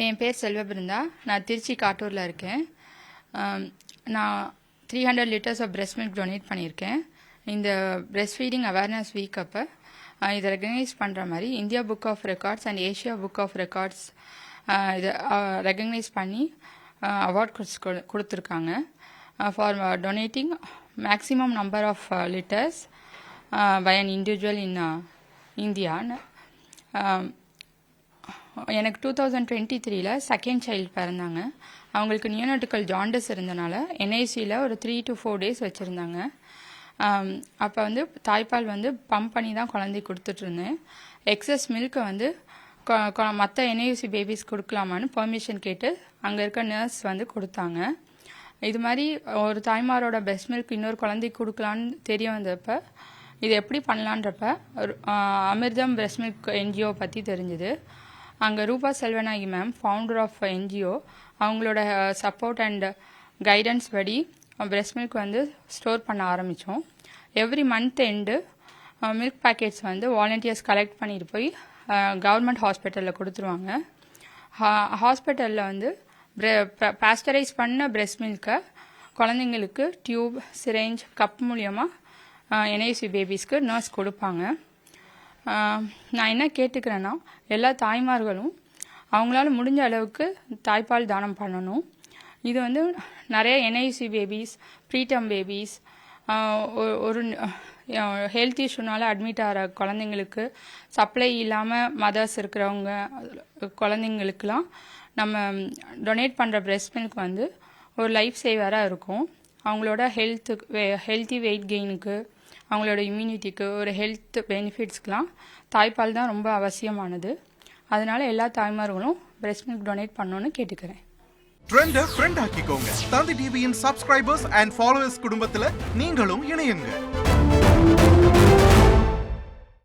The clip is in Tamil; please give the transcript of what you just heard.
என் பேர் செல்வபிருந்தா. நான் திருச்சி காட்டூரில் இருக்கேன். நான் 300 litres of breast milk donate பண்ணியிருக்கேன். இந்த பிரெஸ்ட் ஃபீடிங் அவேர்னஸ் வீக் அப்போ இதை ரெகக்னைஸ் பண்ணுற மாதிரி India book of records and Asia book of records இதை ரெகக்னைஸ் பண்ணி அவார்ட் கொடுத்துருக்காங்க for donating maximum number of litres by an individual in இந்தியான்னு. எனக்கு 2023 செகண்ட் சைல்டு பிறந்தாங்க. அவங்களுக்கு நியோனாட்டிக்கல் ஜாண்டஸ் இருந்தனால என்ஐசியில் ஒரு 3 to 4 days வச்சுருந்தாங்க. அப்போ தாய்ப்பால் பம்ப் பண்ணி தான் குழந்தை கொடுத்துட்ருந்தேன். எக்ஸஸ் மில்கை மற்ற என்ஐசி பேபிஸ் கொடுக்கலாமான்னு பெர்மிஷன் கேட்டு அங்கே இருக்க நர்ஸ் கொடுத்தாங்க. இது மாதிரி ஒரு தாய்மாரோட பெஸ்ட் மில்க் இன்னொரு குழந்தைக்கு கொடுக்கலான்னு தெரிய வந்தப்போ இது எப்படி பண்ணலான்றப்ப அமிர்தம் பிரெஸ்ட் மில்க் என்ஜிஓ பற்றி தெரிஞ்சுது. அங்கே Rupa Selvanayaki ma'am, founder of NGO, அவங்களோட சப்போர்ட் அண்ட் கைடன்ஸ் படி பிரெஸ்ட் மில்க் ஸ்டோர் பண்ண ஆரம்பித்தோம். Every month end milk packets volunteers collect பண்ணிட்டு போய் கவர்மெண்ட் ஹாஸ்பிட்டலில் கொடுத்துருவாங்க. ஹாஸ்பிட்டலில் பாஸ்டரைஸ் பண்ண பிரெஸ்ட் மில்கை குழந்தைங்களுக்கு டியூப், சிரேஞ்ச், கப் மூலியமாக என்ஐசி பேபிஸ்க்கு நர்ஸ் கொடுப்பாங்க. நான் என்ன கேட்டுக்கிறேன்னா, எல்லா தாய்மார்களும் அவங்களால முடிஞ்ச அளவுக்கு தாய்ப்பால் தானம் பண்ணணும். இது நிறைய என்ஐசி பேபிஸ், ப்ரீடம் பேபிஸ், ஒரு ஹெல்த் இஷ்யூனால அட்மிட் ஆகிற குழந்தைங்களுக்கு, சப்ளை இல்லாமல் மதர்ஸ் இருக்கிறவங்க குழந்தைங்களுக்கெல்லாம் நம்ம டொனேட் பண்ணுற பிரெஸ்ட் மில்க் ஒரு லைஃப் சேவராக இருக்கும். அவங்களோட ஹெல்த்தி வெயிட் கெயினுக்கு, அவங்களோட இம்யூனிட்டிக்கு, ஒரு ஹெல்த் பெனிஃபிட்ஸ்க்கெலாம் தாய்ப்பால் தான் ரொம்ப அவசியமானது. அதனால எல்லா தாய்மார்களும் பிரெஸ்ட் மில்க் டொனேட் பண்ணணும்னு கேட்டுக்கிறேன். ட்ரெண்டை ஃப்ரெண்ட் ஆக்கிக்கோங்க. தந்தி டிவியின் சப்ஸ்கிரைபர்ஸ் அண்ட் ஃபாலோவர்ஸ் குடும்பத்தில் நீங்களும் இணையுங்க.